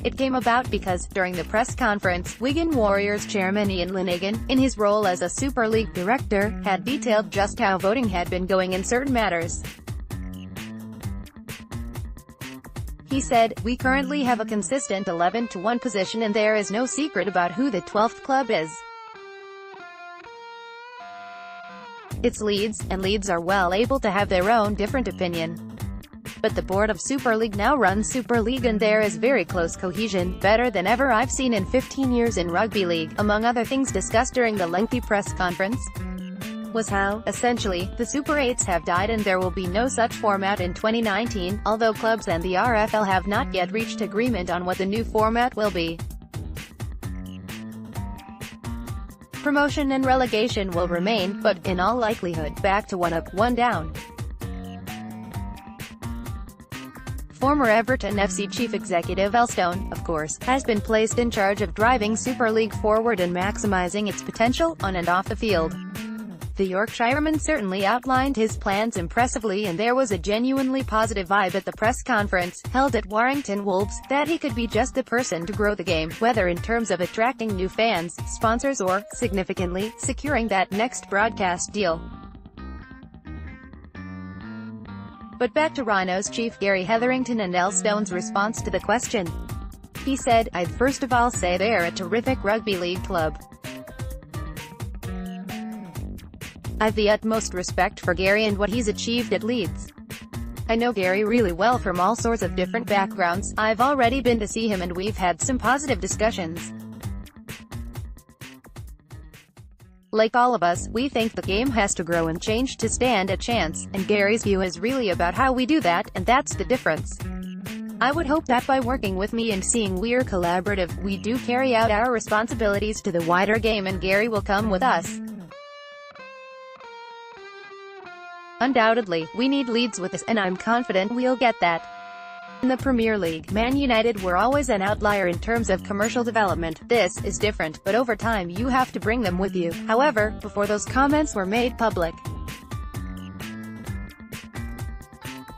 It came about because, during the press conference, Wigan Warriors chairman Ian Lenagan, in his role as a Super League director, had detailed just how voting had been going in certain matters. He said, "We currently have a consistent 11-to-1 position and there is no secret about who the 12th club is. It's Leeds, and Leeds are well able to have their own different opinion. But the board of Super League now runs Super League and there is very close cohesion, better than ever I've seen in 15 years in rugby league." Among other things discussed during the lengthy press conference was how, essentially, the Super 8s have died and there will be no such format in 2019, although clubs and the RFL have not yet reached agreement on what the new format will be. Promotion and relegation will remain, but, in all likelihood, back to one up, one down. Former Everton FC chief executive Elstone, of course, has been placed in charge of driving Super League forward and maximising its potential, on and off the field. The Yorkshireman certainly outlined his plans impressively and there was a genuinely positive vibe at the press conference, held at Warrington Wolves, that he could be just the person to grow the game, whether in terms of attracting new fans, sponsors or, significantly, securing that next broadcast deal. But back to Rhinos chief Gary Hetherington and Elstone's response to the question. He said, "I'd first of all say they're a terrific rugby league club. I've the utmost respect for Gary and what he's achieved at Leeds. I know Gary really well from all sorts of different backgrounds. I've already been to see him and we've had some positive discussions. Like all of us, we think the game has to grow and change to stand a chance, and Gary's view is really about how we do that, and that's the difference. I would hope that by working with me and seeing we're collaborative, we do carry out our responsibilities to the wider game and Gary will come with us. Undoubtedly, we need Leeds with us, and I'm confident we'll get that. In the Premier League, Man United were always an outlier in terms of commercial development. This is different, but over time you have to bring them with you." However, before those comments were made public,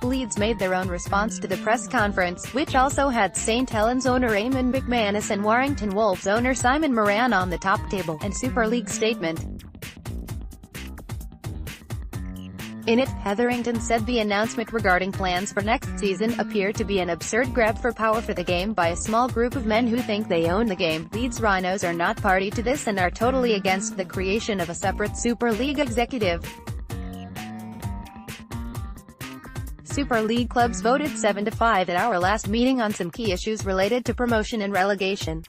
Leeds made their own response to the press conference, which also had St Helens owner Eamon McManus and Warrington Wolves owner Simon Moran on the top table, and Super League statement. In it, Hetherington said the announcement regarding plans for next season appeared to be an absurd grab for power for the game by a small group of men who think they own the game. Leeds Rhinos are not party to this and are totally against the creation of a separate Super League executive. Super League clubs voted 7-5 at our last meeting on some key issues related to promotion and relegation.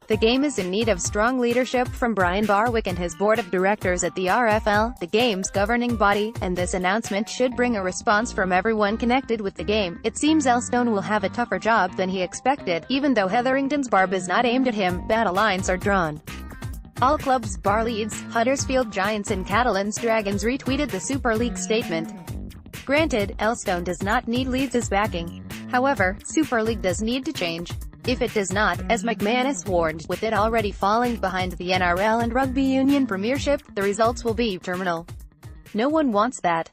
The game is in need of strong leadership from Brian Barwick and his board of directors at the RFL, the game's governing body, and this announcement should bring a response from everyone connected with the game. It seems Elstone will have a tougher job than he expected, even though Hetherington's barb is not aimed at him. Battle lines are drawn. All clubs bar Leeds, Huddersfield Giants and Catalans Dragons retweeted the Super League statement. Granted, Elstone does not need Leeds' backing. However, Super League does need to change. If it does not, as McManus warned, with it already falling behind the NRL and Rugby Union Premiership, the results will be terminal. No one wants that.